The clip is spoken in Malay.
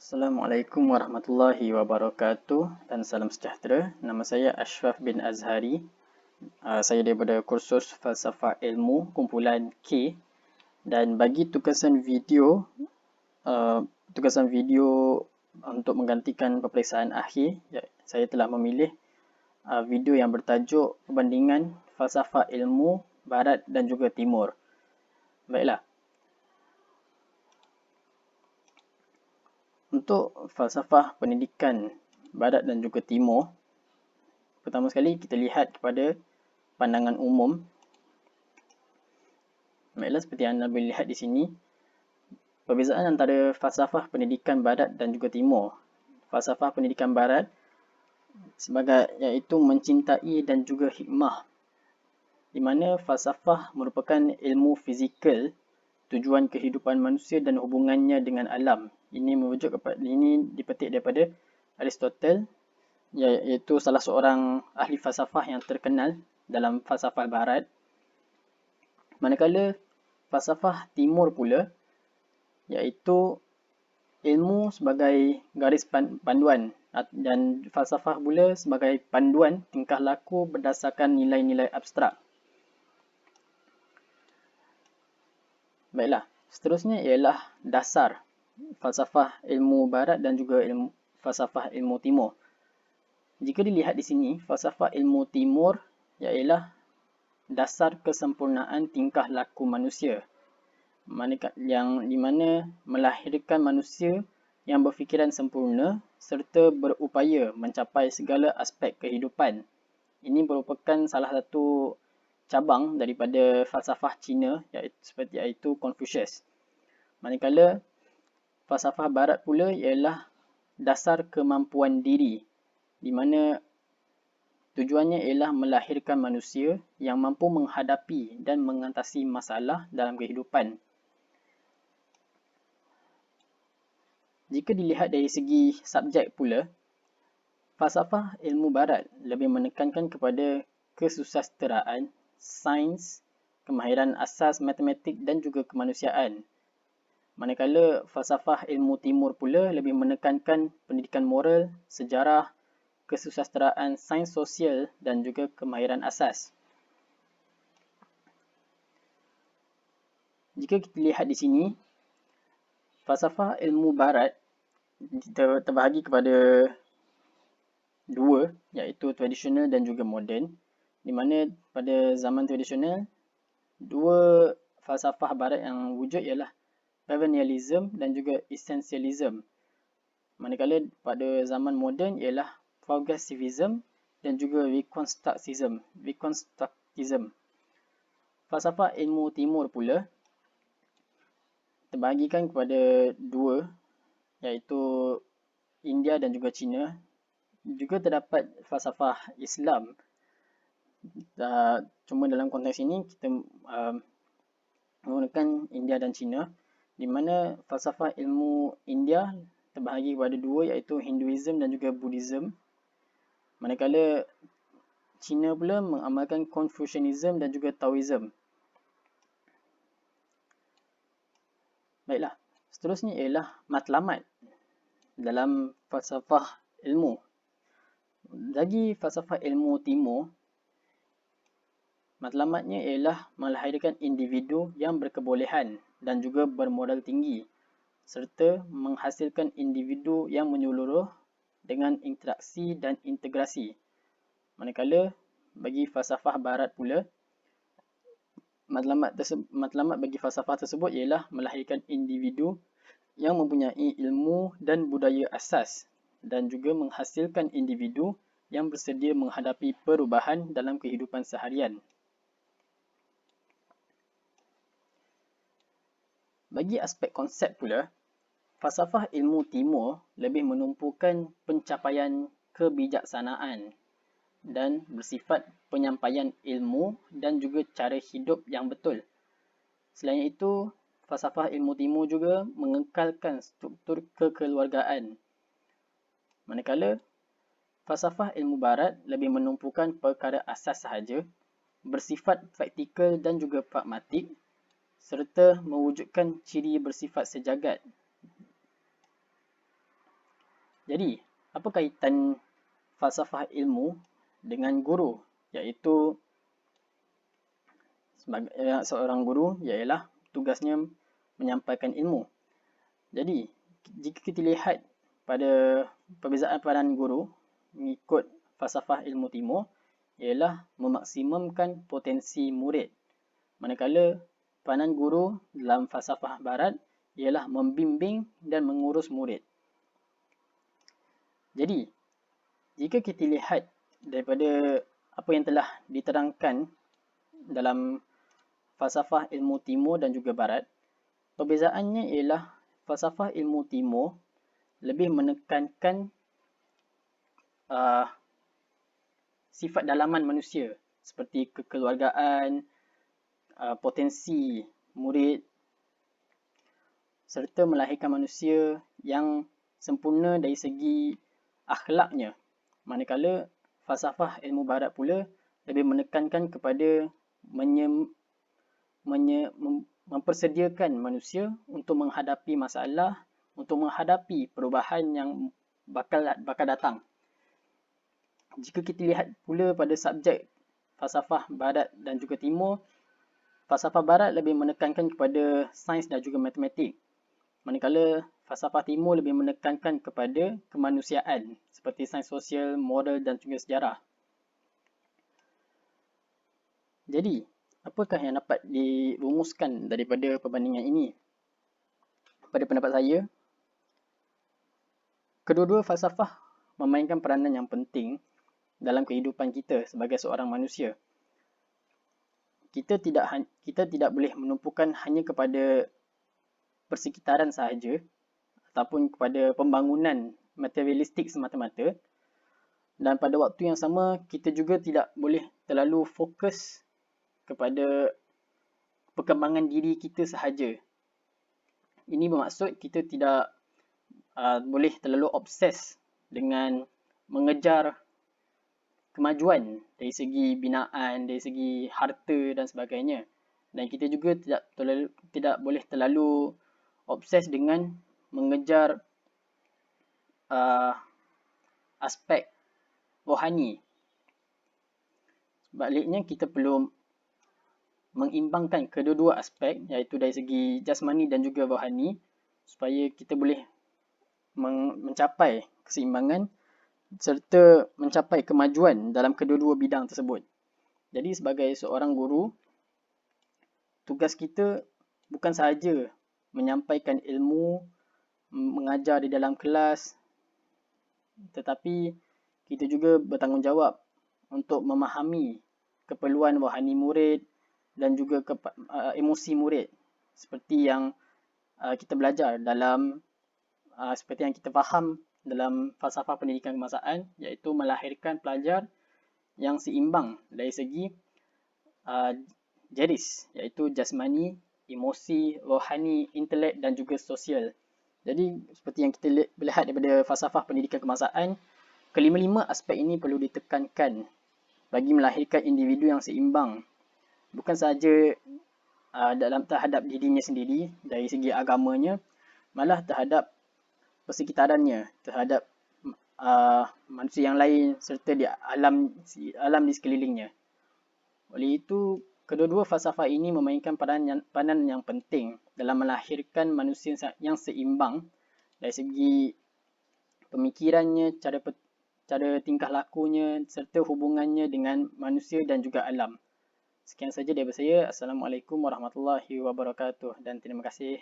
Assalamualaikum warahmatullahi wabarakatuh dan salam sejahtera. Nama saya Ashraf bin Azhari. Saya daripada kursus Falsafah Ilmu kumpulan K, dan bagi tugasan video untuk menggantikan peperiksaan akhir, saya telah memilih video yang bertajuk Perbandingan Falsafah Ilmu Barat dan juga Timur. Baiklah. Untuk falsafah pendidikan Barat dan juga Timur, pertama sekali kita lihat kepada pandangan umum. Baiklah, seperti anda boleh lihat di sini, perbezaan antara falsafah pendidikan Barat dan juga Timur. Falsafah pendidikan Barat iaitu mencintai dan juga hikmah, di mana falsafah merupakan ilmu fizikal, tujuan kehidupan manusia dan hubungannya dengan alam. Ini dipetik daripada Aristotle, iaitu salah seorang ahli falsafah yang terkenal dalam falsafah Barat. Manakala falsafah Timur pula, iaitu ilmu sebagai garis panduan, dan falsafah pula sebagai panduan tingkah laku berdasarkan nilai-nilai abstrak. Baiklah, seterusnya ialah dasar falsafah ilmu Barat dan juga falsafah ilmu Timur. Jika dilihat di sini, falsafah ilmu Timur ialah dasar kesempurnaan tingkah laku manusia, yang di mana melahirkan manusia yang berfikiran sempurna serta berupaya mencapai segala aspek kehidupan. Ini merupakan salah satu cabang daripada falsafah Cina, iaitu Confucius. Manakala falsafah Barat pula ialah dasar kemampuan diri, di mana tujuannya ialah melahirkan manusia yang mampu menghadapi dan mengatasi masalah dalam kehidupan. Jika dilihat dari segi subjek pula, falsafah ilmu Barat lebih menekankan kepada kesusasteraan, sains, kemahiran asas matematik dan juga kemanusiaan. Manakala falsafah ilmu Timur pula lebih menekankan pendidikan moral, sejarah, kesusasteraan, sains sosial dan juga kemahiran asas. Jika kita lihat di sini, falsafah ilmu Barat terbahagi kepada dua, iaitu tradisional dan juga moden, di mana pada zaman tradisional, dua falsafah Barat yang wujud ialah perennialism dan juga essentialism. Manakala pada zaman moden ialah progressivism dan juga reconstructivism. Falsafah ilmu Timur pula terbahagikan kepada dua, iaitu India dan juga China. Juga terdapat falsafah Islam. Cuma dalam konteks ini kita menggunakan India dan China, di mana falsafah ilmu India terbahagi kepada dua, iaitu Hinduism dan juga Buddhism. Manakala China pula mengamalkan Confucianism dan juga Taoism. Baiklah, seterusnya ialah matlamat dalam falsafah ilmu. Bagi falsafah ilmu Timur, matlamatnya ialah melahirkan individu yang berkebolehan dan juga bermoral tinggi, serta menghasilkan individu yang menyeluruh dengan interaksi dan integrasi. Manakala bagi falsafah Barat pula, matlamat bagi falsafah tersebut ialah melahirkan individu yang mempunyai ilmu dan budaya asas dan juga menghasilkan individu yang bersedia menghadapi perubahan dalam kehidupan seharian. Bagi aspek konsep pula, falsafah ilmu Timur lebih menumpukan pencapaian kebijaksanaan dan bersifat penyampaian ilmu dan juga cara hidup yang betul. Selain itu, falsafah ilmu Timur juga mengekalkan struktur kekeluargaan. Manakala falsafah ilmu Barat lebih menumpukan perkara asas sahaja, bersifat praktikal dan juga pragmatik, serta mewujudkan ciri bersifat sejagat. Jadi, apa kaitan falsafah ilmu dengan guru? Iaitu sebagai seorang guru ialah tugasnya menyampaikan ilmu. Jadi, jika kita lihat pada perbezaan peranan guru mengikut falsafah ilmu timur ialah memaksimumkan potensi murid. Manakala peranan guru dalam falsafah barat ialah membimbing dan mengurus murid. Jadi, jika kita lihat daripada apa yang telah diterangkan dalam falsafah ilmu timur dan juga barat, perbezaannya ialah falsafah ilmu timur lebih menekankan sifat dalaman manusia seperti kekeluargaan, potensi murid serta melahirkan manusia yang sempurna dari segi akhlaknya. Manakala falsafah ilmu barat pula lebih menekankan kepada mempersediakan manusia untuk menghadapi masalah, untuk menghadapi perubahan yang bakal datang. Jika kita lihat pula pada subjek falsafah barat dan juga timur, falsafah barat lebih menekankan kepada sains dan juga matematik. Manakala falsafah timur lebih menekankan kepada kemanusiaan seperti sains sosial, moral dan juga sejarah. Jadi, apakah yang dapat dirumuskan daripada perbandingan ini? Pada pendapat saya, kedua-dua falsafah memainkan peranan yang penting dalam kehidupan kita sebagai seorang manusia. Kita tidak boleh menumpukan hanya kepada persekitaran sahaja ataupun kepada pembangunan materialistik semata-mata, dan pada waktu yang sama kita juga tidak boleh terlalu fokus kepada perkembangan diri kita sahaja. Ini bermaksud kita tidak boleh terlalu obses dengan mengejar kemajuan dari segi binaan, dari segi harta dan sebagainya. Dan kita juga tidak boleh terlalu obses dengan mengejar aspek rohani. Sebaliknya, kita perlu mengimbangkan kedua-dua aspek, iaitu dari segi jasmani dan juga rohani, supaya kita boleh mencapai keseimbangan serta mencapai kemajuan dalam kedua-dua bidang tersebut. Jadi sebagai seorang guru, tugas kita bukan sahaja menyampaikan ilmu, mengajar di dalam kelas, tetapi kita juga bertanggungjawab untuk memahami keperluan rohani murid dan juga emosi murid, seperti yang kita belajar dalam seperti yang kita faham dalam falsafah pendidikan kebangsaan, iaitu melahirkan pelajar yang seimbang dari segi jeris, iaitu jasmani, emosi, rohani, intelek dan juga sosial. Jadi seperti yang kita lihat daripada falsafah pendidikan kebangsaan, kelima-lima aspek ini perlu ditekankan bagi melahirkan individu yang seimbang, bukan sahaja terhadap dirinya sendiri dari segi agamanya, malah terhadap persekitarannya, terhadap manusia yang lain serta di alam di sekelilingnya. Oleh itu, kedua-dua falsafah ini memainkan peranan yang penting dalam melahirkan manusia yang seimbang dari segi pemikirannya, cara tingkah lakunya serta hubungannya dengan manusia dan juga alam. Sekian saja daripada saya. Assalamualaikum warahmatullahi wabarakatuh dan terima kasih.